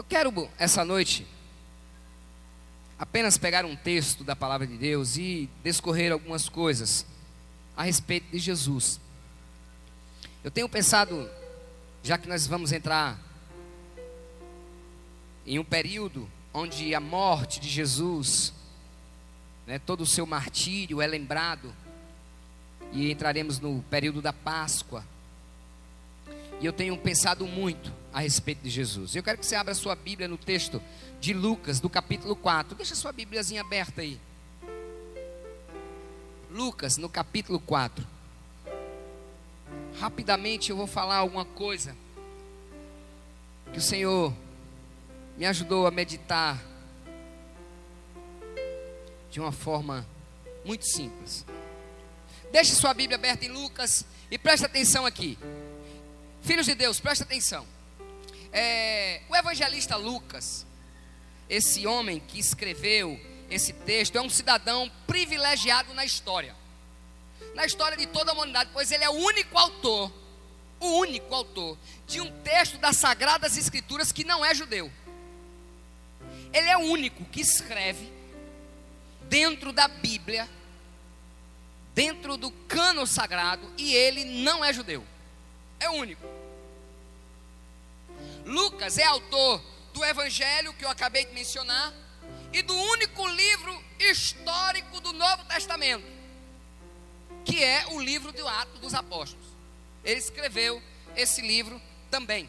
Eu quero, essa noite, apenas pegar um texto da palavra de Deus e discorrer algumas coisas a respeito de Jesus. Eu tenho pensado, já que nós vamos entrar em um período onde a morte de Jesus, todo o seu martírio é lembrado, e entraremos no período da Páscoa, e eu tenho pensado muito a respeito de Jesus. Eu quero que você abra sua Bíblia no texto de Lucas, do capítulo 4. Deixa sua Bíbliazinha aberta aí. Lucas, no capítulo 4. Rapidamente eu vou falar alguma coisa que o Senhor me ajudou a meditar de uma forma muito simples. Deixe sua Bíblia aberta em Lucas e preste atenção aqui. Filhos de Deus, preste atenção. O evangelista Lucas, esse homem que escreveu esse texto, é um cidadão privilegiado na história de toda a humanidade, pois ele é o único autor de um texto das Sagradas Escrituras que não é judeu. Ele é o único que escreve dentro da Bíblia, dentro do cânon sagrado, e ele não é judeu. É o único. Lucas é autor do evangelho que eu acabei de mencionar e do único livro histórico do Novo Testamento, que é o livro do Atos dos Apóstolos. Ele escreveu esse livro também.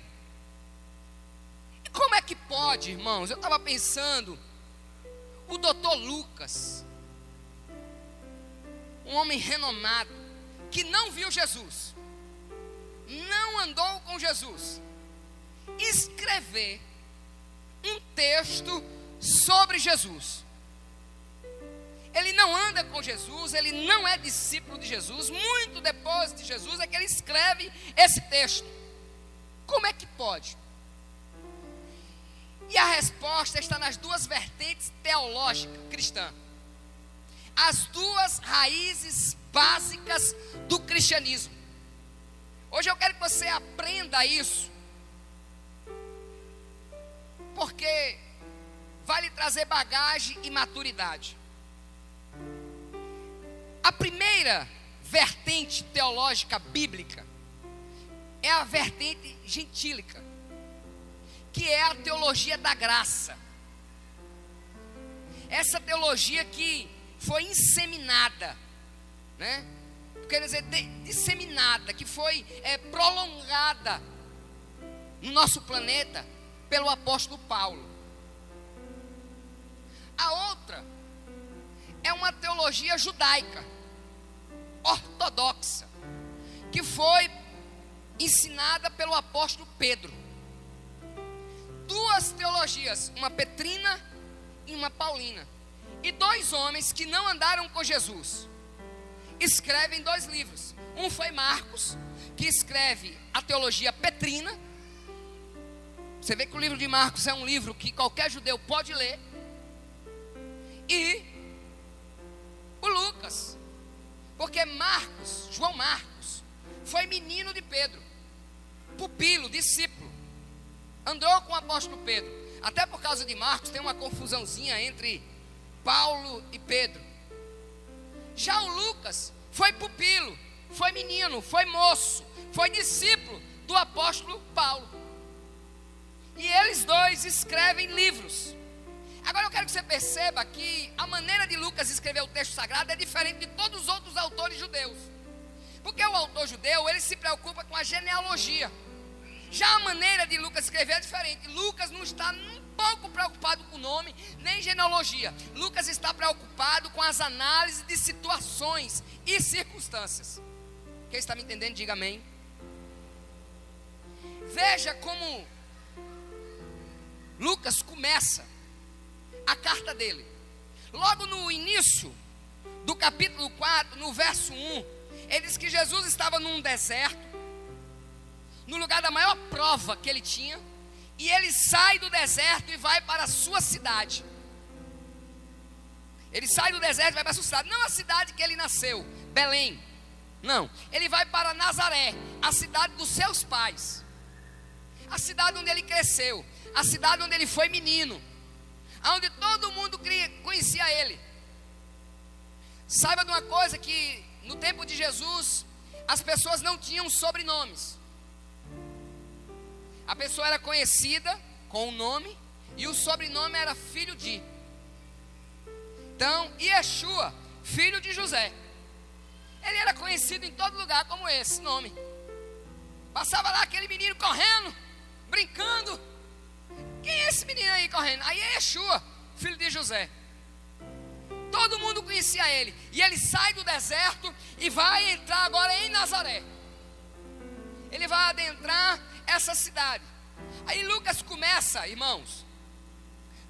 E como é que pode, irmãos? Eu estava pensando, o doutor Lucas, um homem renomado, que não viu Jesus, não andou com Jesus, escrever um texto sobre Jesus. Ele não anda com Jesus, ele não é discípulo de Jesus. Muito depois de Jesus é que ele escreve esse texto. Como é que pode? E a resposta está nas duas vertentes teológicas cristãs, as duas raízes básicas do cristianismo. Hoje eu quero que você aprenda isso, porque vai lhe trazer bagagem e maturidade. A primeira vertente teológica bíblica é a vertente gentílica, que é a teologia da graça. Essa teologia que foi inseminada, quer dizer, disseminada, que foi prolongada no nosso planeta pelo apóstolo Paulo. A outra é uma teologia judaica, ortodoxa, que foi ensinada pelo apóstolo Pedro. Duas teologias, uma petrina e uma paulina. E dois homens que não andaram com Jesus escrevem dois livros. Um foi Marcos, que escreve a teologia petrina. Você vê que o livro de Marcos é um livro que qualquer judeu pode ler. E o Lucas, porque João Marcos, foi menino de Pedro, pupilo, discípulo, andou com o apóstolo Pedro. Até por causa de Marcos tem uma confusãozinha entre Paulo e Pedro. Já o Lucas foi pupilo, foi menino, foi moço, foi discípulo do apóstolo Paulo. E eles dois escrevem livros. Agora eu quero que você perceba que a maneira de Lucas escrever o texto sagrado é diferente de todos os outros autores judeus. Porque o autor judeu, ele se preocupa com a genealogia. Já a maneira de Lucas escrever é diferente. Lucas não está um pouco preocupado com o nome, nem genealogia. Lucas está preocupado com as análises de situações e circunstâncias. Quem está me entendendo, diga amém. Veja como Lucas começa a carta dele. Logo no início do capítulo 4, no verso 1, ele diz que Jesus estava num deserto, no lugar da maior prova que ele tinha, e ele sai do deserto e vai para a sua cidade. Ele sai do deserto e vai para a sua cidade, não a cidade que ele nasceu, Belém, não, ele vai para Nazaré, a cidade dos seus pais. a cidade onde ele cresceu, a cidade onde ele foi menino, onde todo mundo conhecia ele. Saiba de uma coisa, que no tempo de Jesus, as pessoas não tinham sobrenomes. A pessoa era conhecida com o nome, e o sobrenome era filho de. Então, Yeshua, filho de José, ele era conhecido em todo lugar como esse nome. Passava lá aquele menino correndo, brincando. Quem é esse menino aí correndo? Aí é Yeshua, filho de José. Todo mundo conhecia ele. E ele sai do deserto e vai entrar agora em Nazaré. Ele vai adentrar essa cidade. Aí Lucas começa, irmãos,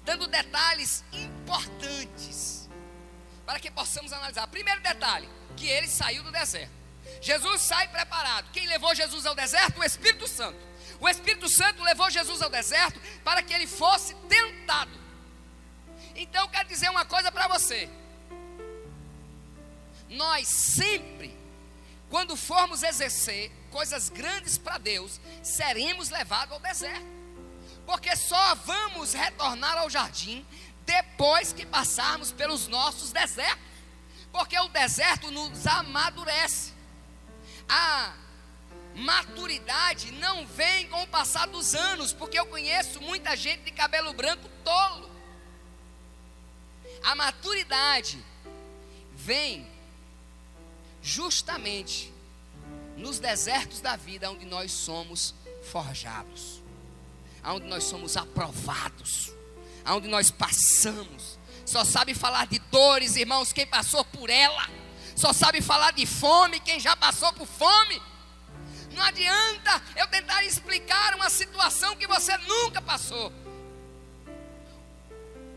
dando detalhes importantes para que possamos analisar. Primeiro detalhe, que ele saiu do deserto. Jesus sai preparado. Quem levou Jesus ao deserto? O Espírito Santo. O Espírito Santo levou Jesus ao deserto para que ele fosse tentado. Então eu quero dizer uma coisa para você. Nós sempre, quando formos exercer coisas grandes para Deus, seremos levados ao deserto. Porque só vamos retornar ao jardim depois que passarmos pelos nossos desertos. Porque o deserto nos amadurece. A maturidade não vem com o passar dos anos, porque eu conheço muita gente de cabelo branco tolo. A maturidade vem justamente nos desertos da vida, onde nós somos forjados, onde nós somos aprovados, onde nós passamos. Só sabe falar de dores, irmãos, quem passou por ela. Só sabe falar de fome quem já passou por fome. Não adianta eu tentar explicar uma situação que você nunca passou.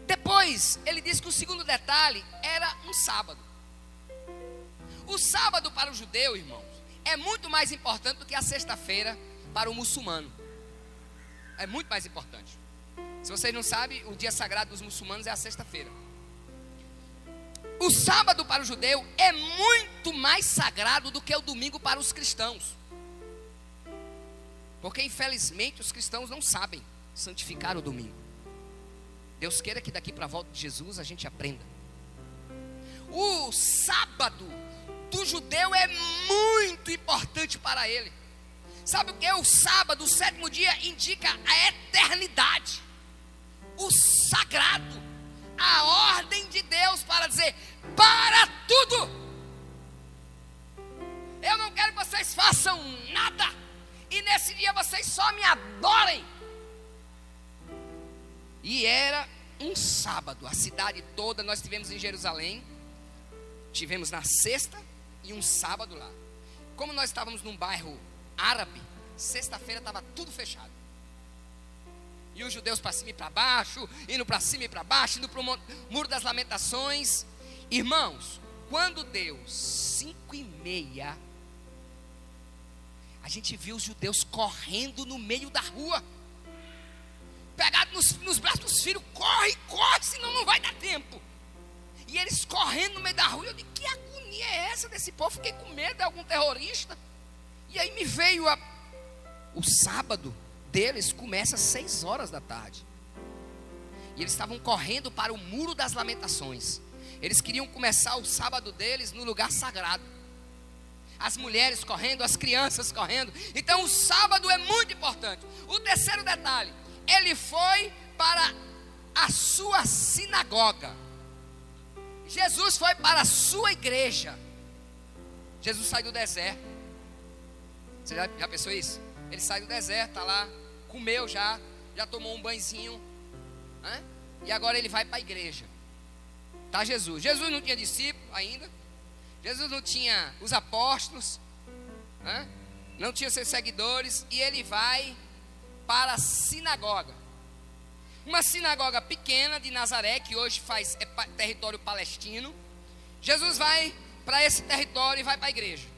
Depois, ele diz que o segundo detalhe era um sábado. O sábado para o judeu, irmãos, é muito mais importante do que a sexta-feira para o muçulmano. É muito mais importante. Se vocês não sabem, o dia sagrado dos muçulmanos é a sexta-feira. O sábado para o judeu é muito mais sagrado do que o domingo para os cristãos. Porque infelizmente os cristãos não sabem santificar o domingo. Deus queira que daqui para a volta de Jesus a gente aprenda. O sábado do judeu é muito importante para ele. Sabe o que é o sábado? O sétimo dia indica a eternidade, o sagrado, a ordem de Deus para dizer: para tudo. Eu não quero que vocês façam nada, e nesse dia vocês só me adorem. E era um sábado, a cidade toda. Nós tivemos em Jerusalém, tivemos na sexta e um sábado lá. Como nós estávamos num bairro árabe, sexta-feira estava tudo fechado. E os judeus para cima e para baixo, indo para cima e para baixo, indo para o Muro das Lamentações. Irmãos, quando deu 5:30, a gente viu os judeus correndo no meio da rua, pegados nos braços dos filhos: corre, corre, senão não vai dar tempo. E eles correndo no meio da rua. Eu disse: que agonia é essa desse povo? Fiquei com medo de algum terrorista. E aí me veio o sábado deles começa às 6 horas da tarde. E eles estavam correndo para o Muro das Lamentações. Eles queriam começar o sábado deles no lugar sagrado. As mulheres correndo, as crianças correndo. Então o sábado é muito importante. O terceiro detalhe: ele foi para a sua sinagoga. Jesus foi para a sua igreja. Jesus sai do deserto. Você já pensou isso? Ele sai do deserto, está lá, comeu já tomou um banhozinho, né? E agora ele vai para a igreja. Tá Jesus. Jesus não tinha discípulo ainda. Jesus não tinha os apóstolos, né? Não tinha seus seguidores. E ele vai para a sinagoga. Uma sinagoga pequena de Nazaré, que hoje é território palestino. Jesus vai para esse território e vai para a igreja.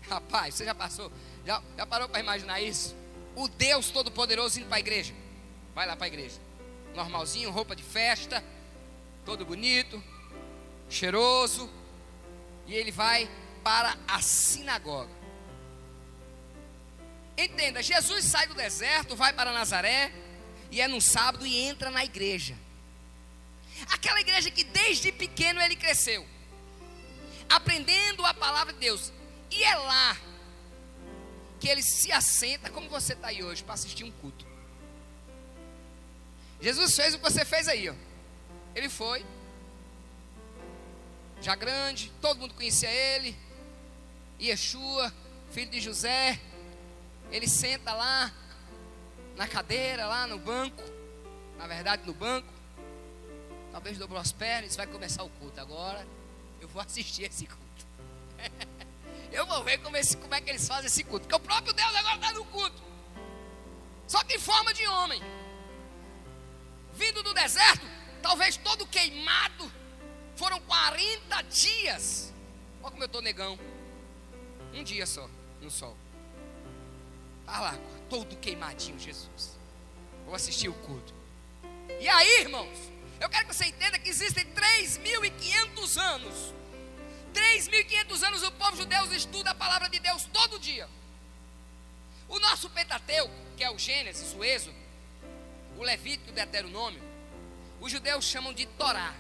Rapaz, você já parou para imaginar isso? O Deus Todo-Poderoso indo para a igreja. Vai lá para a igreja, normalzinho, roupa de festa, todo bonito, cheiroso. E ele vai para a sinagoga. Entenda, Jesus sai do deserto, vai para Nazaré, e é num sábado e entra na igreja. Aquela igreja que desde pequeno ele cresceu, aprendendo a palavra de Deus. E é lá que ele se assenta, como você está aí hoje, para assistir um culto. Jesus fez o que você fez aí, ó. Ele foi, já grande, todo mundo conhecia ele, Yeshua, filho de José. Ele senta lá, na cadeira, lá no banco, na verdade no banco, talvez dobrou as pernas, vai começar o culto. Agora eu vou assistir esse culto. Eu vou ver como é que eles fazem esse culto, porque o próprio Deus agora está no culto, só que em forma de homem, vindo do deserto, talvez todo queimado. Foram 40 dias. Olha como eu estou negão. Um dia só, no sol. Olha lá, todo queimadinho, Jesus. Vou assistir o culto. E aí, irmãos, eu quero que você entenda que existem 3.500 anos. 3.500 anos o povo judeu estuda a palavra de Deus todo dia. O nosso Pentateuco, que é o Gênesis, o Êxodo, o Levítico e o Deuteronômio, os judeus chamam de Torá.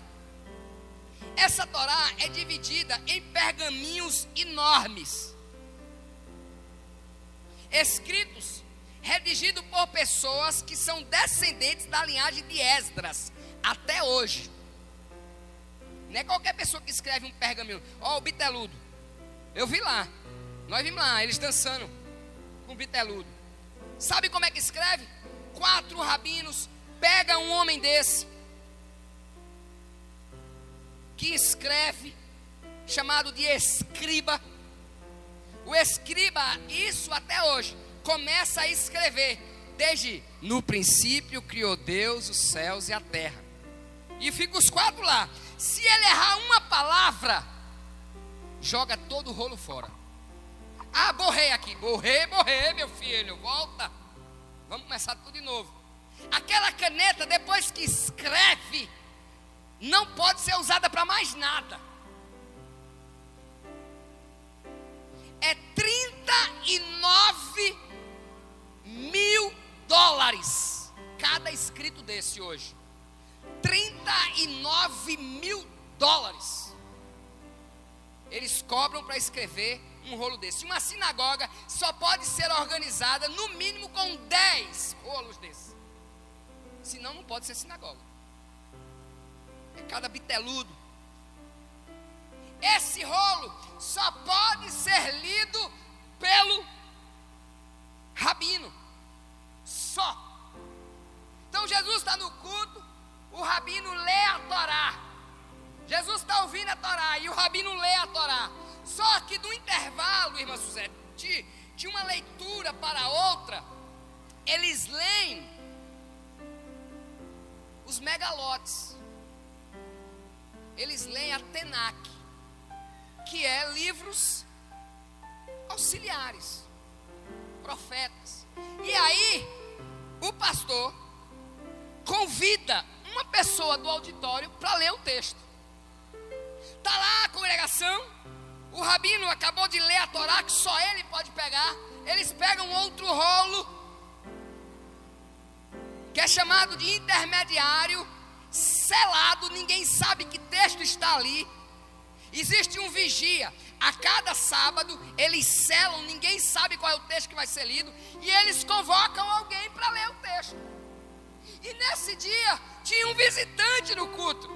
Essa Torá é dividida em pergaminhos enormes, escritos, redigidos por pessoas que são descendentes da linhagem de Esdras, até hoje. Não é qualquer pessoa que escreve um pergaminho. Ó, o biteludo, eu vi lá, nós vimos lá, eles dançando com o biteludo. Sabe como é que escreve? 4 rabinos pegam um homem desse, que escreve, chamado de escriba. O escriba, isso até hoje, começa a escrever desde no princípio criou Deus os céus e a terra, e fica os 4 lá. Se ele errar uma palavra, joga todo o rolo fora. Ah, borrei aqui, borrei, meu filho, volta, vamos começar tudo de novo. Aquela caneta, depois que escreve, não pode ser usada para mais nada. É 39 mil dólares cada escrito desse hoje. 39 mil dólares eles cobram para escrever um rolo desse. Uma sinagoga só pode ser organizada no mínimo com 10 rolos desses, senão não pode ser sinagoga. É cada biteludo. Esse rolo só pode ser lido pelo rabino, só. Então Jesus está no culto, o rabino lê a Torá. Jesus está ouvindo a Torá e o rabino lê a Torá. Só que no intervalo, irmã Suzete, de uma leitura para outra, eles leem os megalotes. Eles leem a Tenac, que é livros auxiliares, profetas. E aí, o pastor convida uma pessoa do auditório para ler o texto. Está lá a congregação, o rabino acabou de ler a Torá, que só ele pode pegar. Eles pegam outro rolo, que é chamado de intermediário, selado, ninguém sabe que texto está ali. Existe um vigia, a cada sábado eles selam, ninguém sabe qual é o texto que vai ser lido, e eles convocam alguém para ler o texto. E nesse dia tinha um visitante no culto.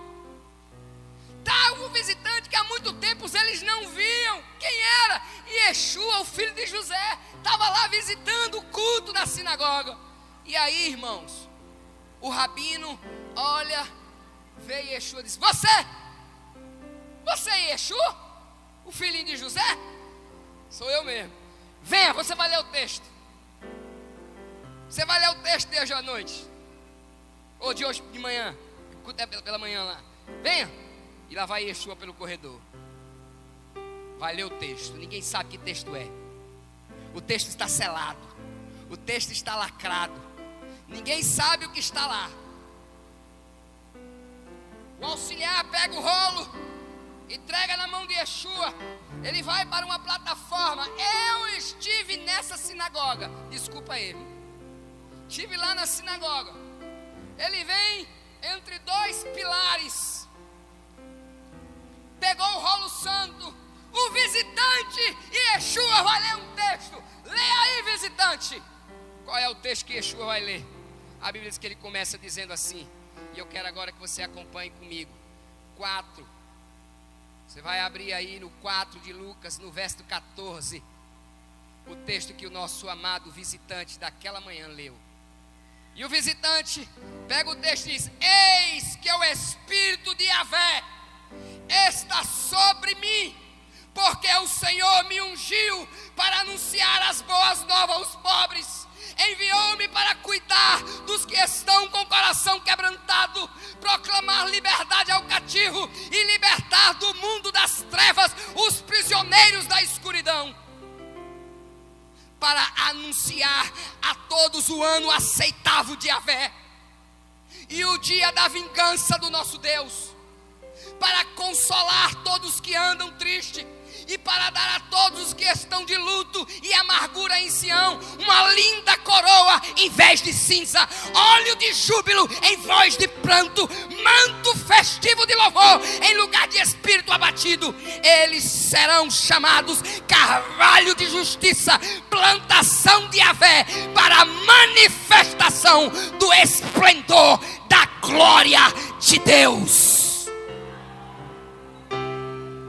Estava um visitante que há muito tempo eles não viam. Quem era? Yeshua, o filho de José, estava lá visitando o culto da sinagoga. E aí, irmãos, o rabino olha, vê Yeshua e diz: Você é Yeshua? O filhinho de José? Sou eu mesmo. Venha, você vai ler o texto. Você vai ler o texto de hoje à noite, ou de hoje de manhã, o culto é pela manhã lá. Venha. E lá vai Yeshua pelo corredor, vai ler o texto. Ninguém sabe que texto é. O texto está selado, o texto está lacrado, ninguém sabe o que está lá. O auxiliar pega o rolo, entrega na mão de Yeshua. Ele vai para uma plataforma. Eu estive nessa sinagoga. Desculpa ele. Estive lá na sinagoga. Ele vem entre dois pilares. Pegou o rolo santo. O visitante e Yeshua vai ler um texto. Leia aí, visitante. Qual é o texto que Yeshua vai ler? A Bíblia diz que ele começa dizendo assim. E eu quero agora que você acompanhe comigo. 4. Você vai abrir aí no 4 de Lucas, no verso 14. O texto que o nosso amado visitante daquela manhã leu. E o visitante pega o texto e diz: eis que o Espírito de Yahvé está sobre mim, porque o Senhor me ungiu para anunciar as boas novas aos pobres. Enviou-me para cuidar dos que estão com o coração quebrantado, proclamar liberdade ao cativo e libertar do mundo das trevas os prisioneiros da escuridão, para anunciar a todos o ano aceitável de Yahvé e o dia da vingança do nosso Deus, para consolar todos que andam tristes e para dar a todos os que estão de luto e amargura em Sião uma linda coroa em vez de cinza, óleo de júbilo em voz de pranto, manto festivo de louvor em lugar de espírito abatido. Eles serão chamados carvalho de justiça, plantação de Yahvé, para a manifestação do esplendor da glória de Deus.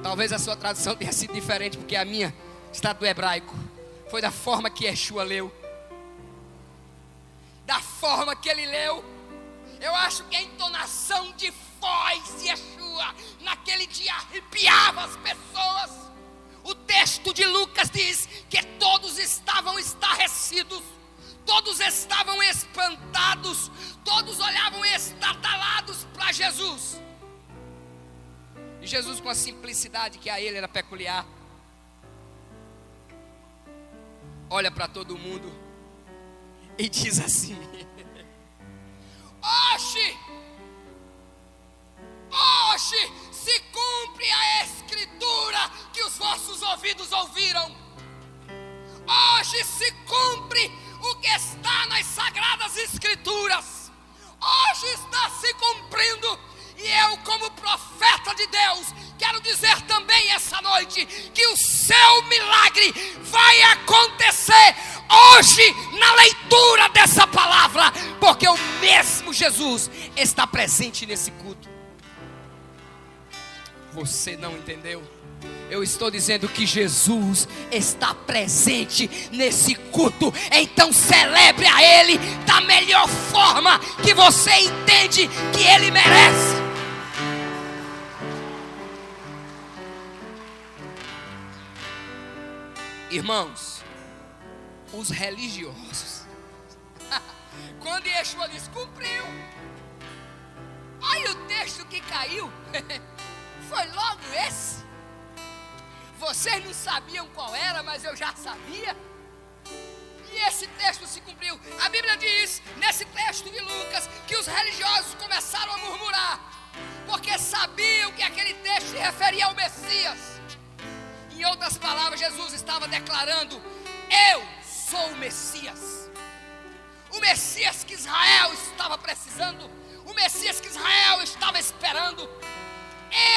Talvez a sua tradução tenha sido diferente, porque a minha está do hebraico. Foi da forma que Yeshua leu. Da forma que ele leu. Eu acho que a entonação de voz de Yeshua naquele dia arrepiava as pessoas. O texto de Lucas diz que todos estavam estarrecidos, todos estavam espantados, todos olhavam estatalados para Jesus. E Jesus, com a simplicidade que a ele era peculiar, olha para todo mundo e diz assim: hoje se cumpre a escritura que os vossos ouvidos ouviram. Hoje se cumpre o que está nas sagradas escrituras. Hoje está se cumprindo. E eu, como profeta de Deus, quero dizer também essa noite que o seu milagre vai acontecer hoje na leitura dessa palavra, porque o mesmo Jesus está presente nesse culto. Você não entendeu? Eu estou dizendo que Jesus está presente nesse culto. Então celebre a Ele da melhor forma que você entende que Ele merece. Irmãos, os religiosos, quando Yeshua diz cumpriu, olha o texto que caiu, foi logo esse. Vocês não sabiam qual era, mas eu já sabia. E esse texto se cumpriu. A Bíblia diz, nesse texto de Lucas, que os religiosos começaram a murmurar, porque sabiam que aquele texto se referia ao Messias. Em outras palavras, Jesus estava declarando: eu sou o Messias. O Messias que Israel estava precisando. O Messias que Israel estava esperando.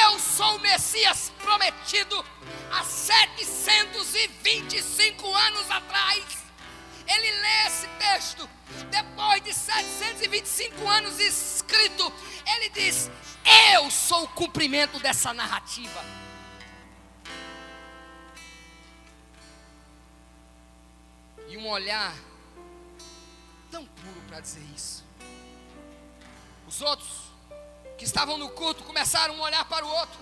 Eu sou o Messias prometido há 725 anos atrás. Ele lê esse texto depois de 725 anos escrito. Ele diz: eu sou o cumprimento dessa narrativa. E um olhar tão puro para dizer isso. Os outros que estavam no culto começaram a olhar para o outro.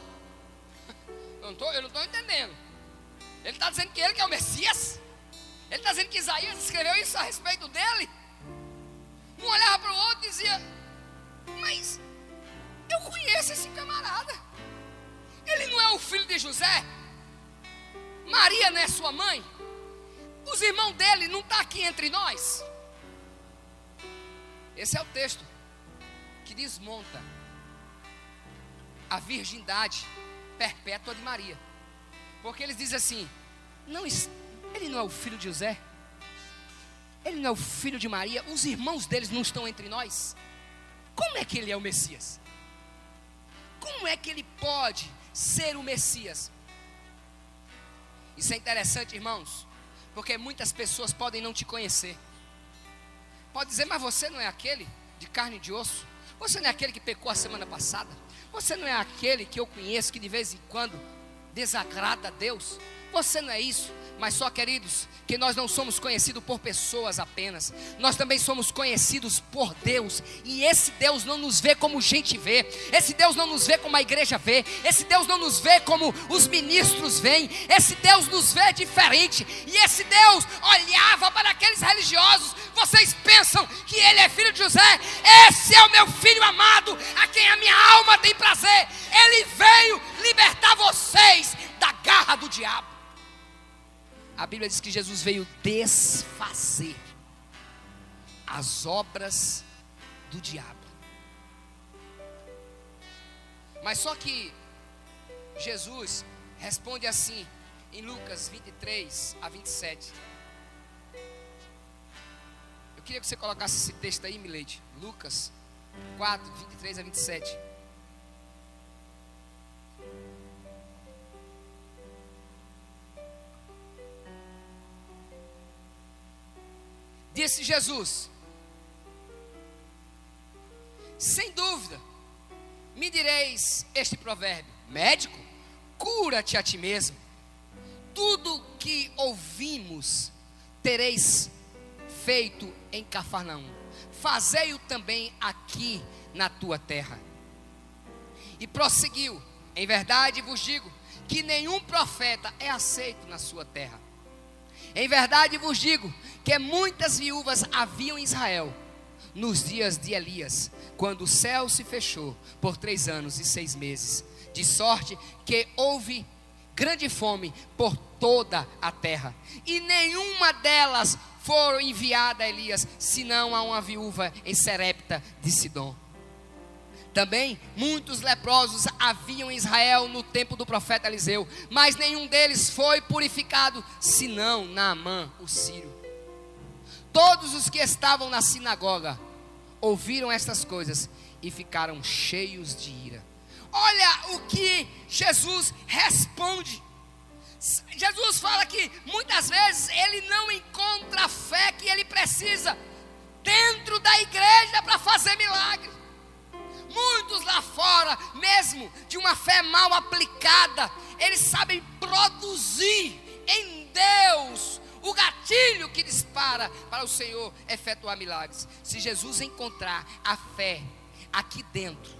Eu não estou entendendo. Ele está dizendo que ele que é o Messias? Ele está dizendo que Isaías escreveu isso a respeito dele? Um olhava para o outro e dizia: mas eu conheço esse camarada. Ele não é o filho de José? Maria não é sua mãe? Os irmãos dele não estão aqui entre nós? Esse é o texto que desmonta a virgindade perpétua de Maria. Porque eles dizem assim: não, ele não é o filho de José? Ele não é o filho de Maria? Os irmãos deles não estão entre nós? Como é que ele é o Messias? Como é que ele pode ser o Messias? Isso é interessante, irmãos, porque muitas pessoas podem não te conhecer. Pode dizer: mas você não é aquele de carne e de osso? Você não é aquele que pecou a semana passada? Você não é aquele que eu conheço, que de vez em quando desagrada a Deus? Você não é isso. Mas só, queridos, que nós não somos conhecidos por pessoas apenas. Nós também somos conhecidos por Deus. E esse Deus não nos vê como gente vê. Esse Deus não nos vê como a igreja vê. Esse Deus não nos vê como os ministros veem. Esse Deus nos vê diferente. E esse Deus olhava para aqueles religiosos: vocês pensam que ele é filho de José? Esse é o meu filho amado, a quem a minha alma tem prazer. Ele veio libertar vocês da garra do diabo. A Bíblia diz que Jesus veio desfazer as obras do diabo. Mas só que Jesus responde assim em Lucas 23 a 27. Eu queria que você colocasse esse texto aí, Mileide. Lucas 4, 23 a 27. Disse Jesus: sem dúvida, me direis este provérbio: médico, cura-te a ti mesmo. Tudo que ouvimos tereis feito em Cafarnaum, fazei-o também aqui na tua terra. E prosseguiu: em verdade vos digo que nenhum profeta é aceito na sua terra. Em verdade vos digo que muitas viúvas haviam em Israel nos dias de Elias, quando o céu se fechou por 3 anos e 6 meses, de sorte que houve grande fome por toda a terra, e nenhuma delas foram enviada a Elias, senão a uma viúva em Serepta de Sidom. Também muitos leprosos haviam em Israel no tempo do profeta Eliseu, mas nenhum deles foi purificado, senão Naamã, o sírio. Todos os que estavam na sinagoga ouviram estas coisas e ficaram cheios de ira. Olha o que Jesus responde. Jesus fala que muitas vezes ele não encontra a fé que ele precisa dentro da igreja para fazer milagre. Muitos lá fora, mesmo de uma fé mal aplicada, eles sabem produzir em Deus o gatilho que dispara para o Senhor efetuar milagres. Se Jesus encontrar a fé aqui dentro,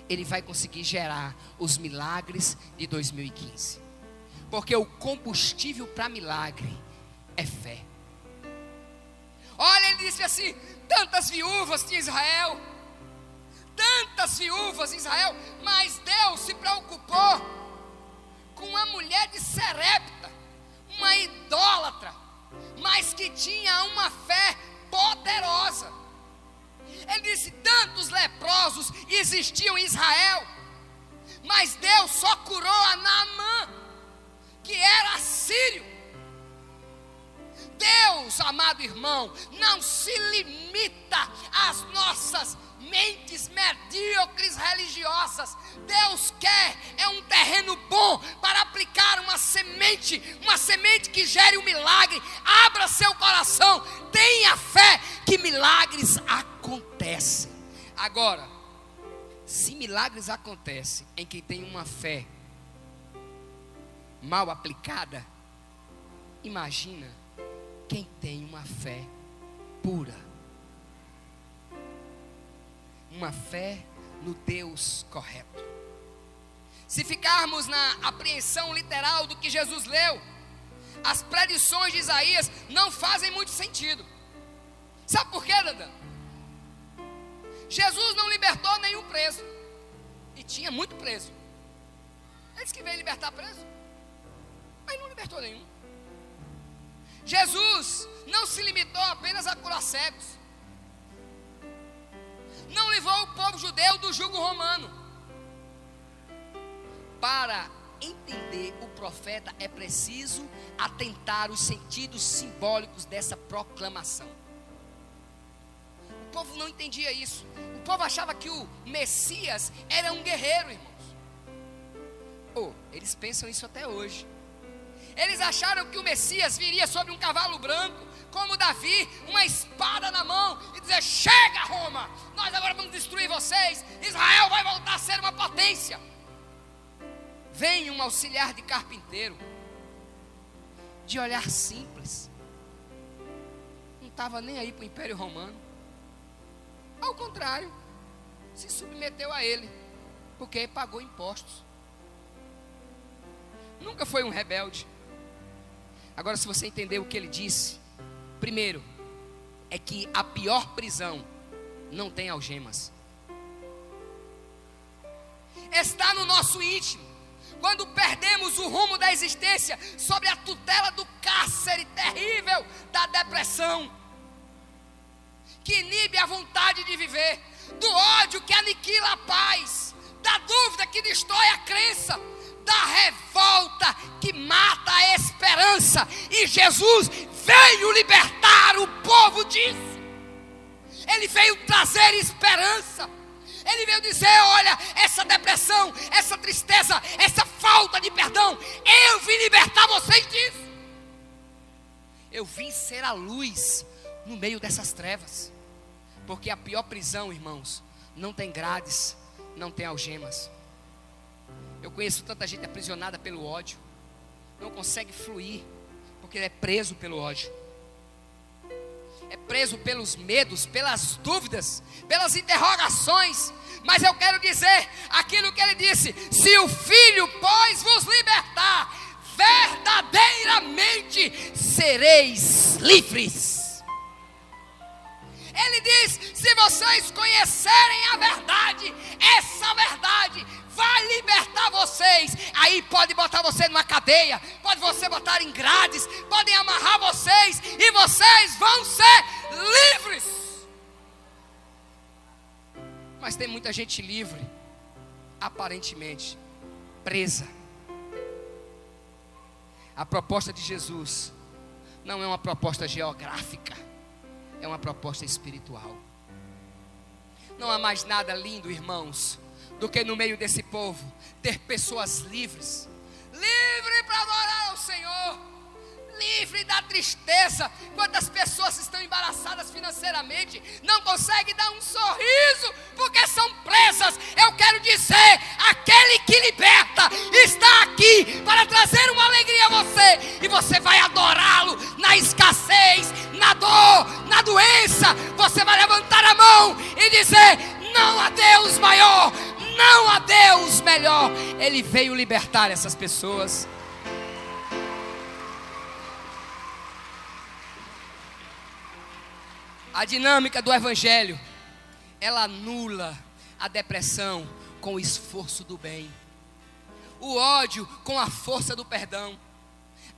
ele vai conseguir gerar os milagres de 2015. Porque o combustível para milagre é fé. Olha, ele disse assim: tantas viúvas tinha Israel, tantas viúvas em Israel, mas Deus se preocupou com uma mulher de Serepta, uma idólatra, mas que tinha uma fé poderosa. Ele disse: tantos leprosos existiam em Israel, mas Deus só curou a Naamã, que era sírio. Deus, amado irmão, não se limita às nossas mentes medíocres religiosas. Deus quer um terreno bom para aplicar uma semente que gere um milagre. Abra seu coração, tenha fé que milagres acontecem. Agora, se milagres acontecem em quem tem uma fé mal aplicada, imagina quem tem uma fé pura, uma fé no Deus correto. Se ficarmos na apreensão literal do que Jesus leu, as predições de Isaías não fazem muito sentido. Sabe por quê, Dandan? Jesus não libertou nenhum preso, e tinha muito preso. Ele disse que veio libertar preso, mas não libertou nenhum. Jesus não se limitou apenas a curar cegos, não livrou o povo judeu do jugo romano. Para entender o profeta é preciso atentar os sentidos simbólicos dessa proclamação. O povo não entendia isso. O povo achava que o Messias era um guerreiro, irmãos. Eles pensam isso até hoje. Eles acharam que o Messias viria sobre um cavalo branco, como Davi, uma espada na mão, e dizer: chega, Roma, nós agora vamos destruir vocês, Israel vai voltar a ser uma potência. Vem um auxiliar de carpinteiro, de olhar simples, não estava nem aí para o Império Romano. Ao contrário, se submeteu a ele, porque pagou impostos. Nunca foi um rebelde. Agora, se você entender o que ele disse, primeiro, é que a pior prisão não tem algemas. Está no nosso íntimo. Quando perdemos o rumo da existência, sob a tutela do cárcere terrível da depressão, que inibe a vontade de viver, do ódio que aniquila a paz, da dúvida que destrói a crença, da revolta que mata a esperança. E Jesus veio libertar o povo disso. Ele veio trazer esperança. Ele veio dizer: olha, essa depressão, essa tristeza, essa falta de perdão, eu vim libertar vocês disso. Eu vim ser a luz no meio dessas trevas. Porque a pior prisão, irmãos, não tem grades, não tem algemas. Eu conheço tanta gente aprisionada pelo ódio, não consegue fluir, porque é preso pelo ódio, é preso pelos medos, pelas dúvidas, pelas interrogações. Mas eu quero dizer aquilo que ele disse: se o Filho, pois, vos libertar, verdadeiramente sereis livres. Ele diz: se vocês conhecerem a verdade, essa verdade vai libertar vocês. Aí pode botar você numa cadeia, pode você botar em grades, podem amarrar vocês, e vocês vão ser livres. Mas tem muita gente livre, aparentemente presa. A proposta de Jesus não é uma proposta geográfica, é uma proposta espiritual. Não há mais nada lindo, irmãos, do que no meio desse povo ter pessoas livres, livre para adorar ao Senhor, livre da tristeza. Quantas pessoas estão embaraçadas financeiramente, não conseguem dar um sorriso porque são presas. Eu quero dizer, aquele que liberta está aqui para trazer uma alegria a você, e você vai adorá-lo na escassez, na dor, na doença. Você vai levantar a mão e dizer: não há Deus maior, não há Deus melhor. Ele veio libertar essas pessoas. A dinâmica do Evangelho, ela anula a depressão com o esforço do bem, o ódio com a força do perdão,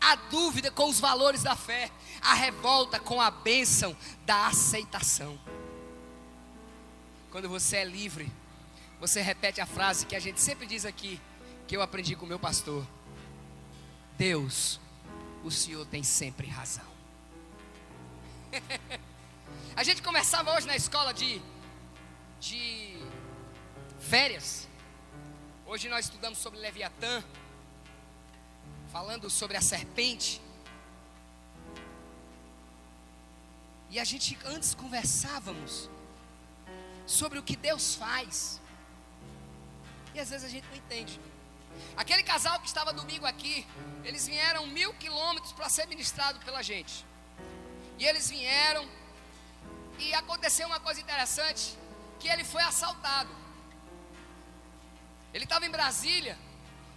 a dúvida com os valores da fé, a revolta com a bênção da aceitação. Quando você é livre, você repete a frase que a gente sempre diz aqui, que eu aprendi com o meu pastor: Deus, o Senhor tem sempre razão. A gente conversava hoje na escola de férias. Hoje nós estudamos sobre Leviatã, falando sobre a serpente. E a gente antes conversávamos sobre o que Deus faz, e às vezes a gente não entende. Aquele casal que estava domingo aqui, eles vieram 1000 quilômetros para ser ministrado pela gente. E eles vieram, e aconteceu uma coisa interessante, que ele foi assaltado. Ele estava em Brasília,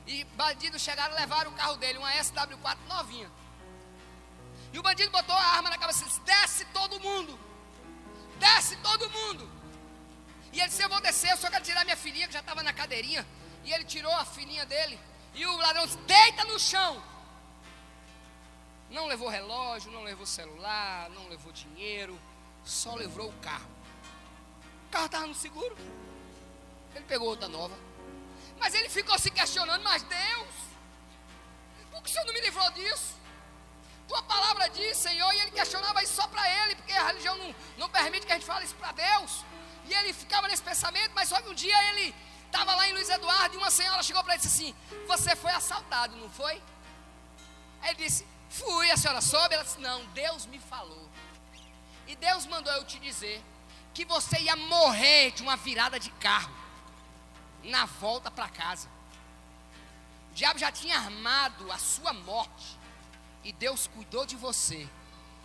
e bandidos chegaram e levaram o carro dele, uma SW4 novinha. E o bandido botou a arma na cabeça e disse: desce todo mundo, desce todo mundo. E ele disse: eu vou descer, eu só quero tirar minha filhinha, que já estava na cadeirinha. E ele tirou a filhinha dele, e o ladrão disse: deita no chão. Não levou relógio, não levou celular, não levou dinheiro, só levou o carro. O carro estava no seguro. Ele pegou outra nova. Mas ele ficou se questionando: mas Deus, Por que o Senhor não me livrou disso? Tua palavra diz, Senhor, e ele questionava isso só para ele, porque a religião não permite que a gente fale isso para Deus. E ele ficava nesse pensamento, mas só que um dia ele estava lá em Luiz Eduardo e uma senhora chegou para ele e disse assim: você foi assaltado, não foi? Aí ele disse: fui. A senhora soube? Ela disse: não, Deus me falou. E Deus mandou eu te dizer que você ia morrer de uma virada de carro na volta para casa. O diabo já tinha armado a sua morte, e Deus cuidou de você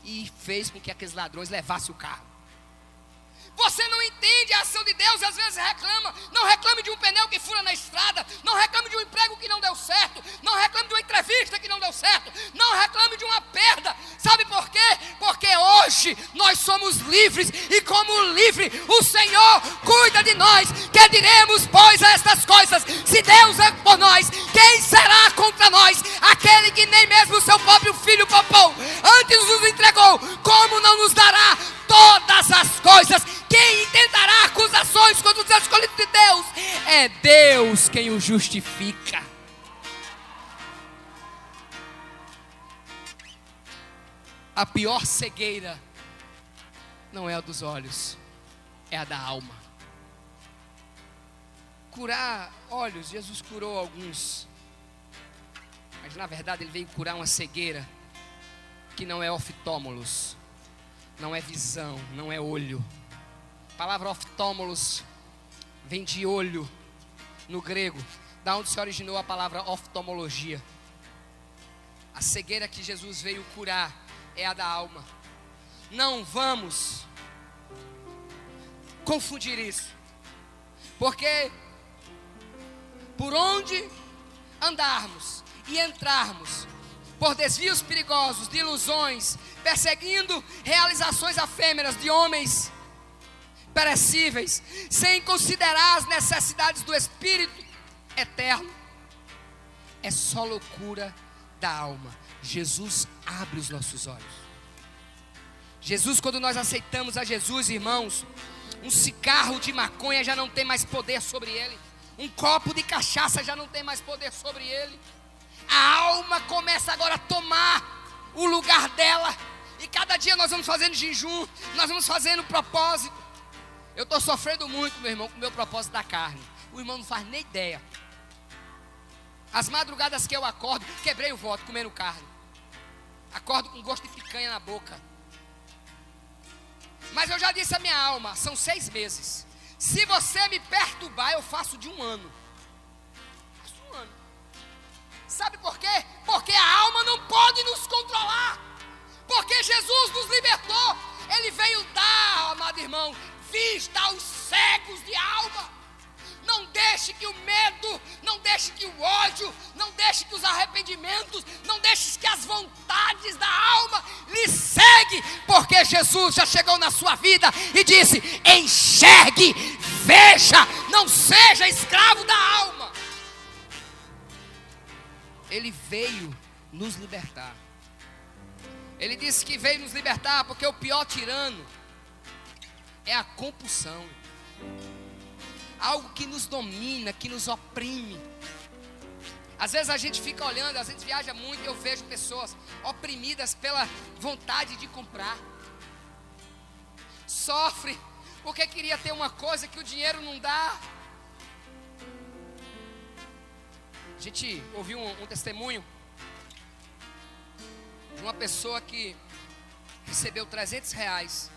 e fez com que aqueles ladrões levassem o carro. Você não entende a ação de Deus, às vezes reclama. Não reclame de um pneu que fura na estrada. Não reclame de um emprego que não deu certo. Não reclame de uma entrevista que não deu certo. Não reclame de uma perda. Sabe por quê? Porque hoje nós somos livres, e como livre, o Senhor cuida de nós. Que diremos, pois, a estas coisas? Se Deus é por nós, quem será contra nós? Aquele que nem mesmo o seu próprio filho poupou, antes nos entregou, como não nos dará todas as coisas? Quem intentará acusações contra os escolhidos de Deus? É Deus quem o justifica. A pior cegueira não é a dos olhos, é a da alma. Curar olhos, Jesus curou alguns, mas na verdade ele veio curar uma cegueira que não é oftálmos, não é visão, não é olho. A palavra oftálmos vem de olho no grego, da onde se originou a palavra oftalmologia. A cegueira que Jesus veio curar é a da alma. Não vamos confundir isso, porque por onde andarmos e entrarmos, por desvios perigosos, de ilusões, perseguindo realizações efêmeras de homens perecíveis, sem considerar as necessidades do Espírito eterno, é só loucura da alma. Jesus abre os nossos olhos. Jesus, quando nós aceitamos a Jesus, irmãos, um cigarro de maconha já não tem mais poder sobre ele, um copo de cachaça já não tem mais poder sobre ele. A alma começa agora a tomar o lugar dela, e cada dia nós vamos fazendo jejum, nós vamos fazendo propósito. Eu estou sofrendo muito, meu irmão, com o meu propósito da carne. O irmão não faz nem ideia. As madrugadas que eu acordo, quebrei o voto comendo carne. Acordo com gosto de picanha na boca. Mas eu já disse à minha alma, são 6 meses. Se você me perturbar, eu faço de 1 ano. Faço 1 ano. Sabe por quê? Porque a alma não pode nos controlar. Porque Jesus nos libertou. Ele veio dar, amado irmão, vista aos cegos de alma. Não deixe que o medo, não deixe que o ódio, não deixe que os arrependimentos, não deixe que as vontades da alma lhe seguem, porque Jesus já chegou na sua vida e disse: enxergue, veja, não seja escravo da alma. Ele veio nos libertar. Ele disse que veio nos libertar porque o pior tirano é a compulsão. Algo que nos domina, que nos oprime. Às vezes a gente fica olhando, às vezes viaja muito e eu vejo pessoas oprimidas pela vontade de comprar. Sofre porque queria ter uma coisa que o dinheiro não dá. A gente ouviu um testemunho de uma pessoa que recebeu R$300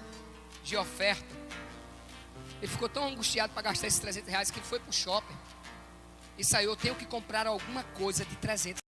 de oferta. Ele ficou tão angustiado para gastar esses R$300 que ele foi para o shopping e saiu: eu tenho que comprar alguma coisa de 300.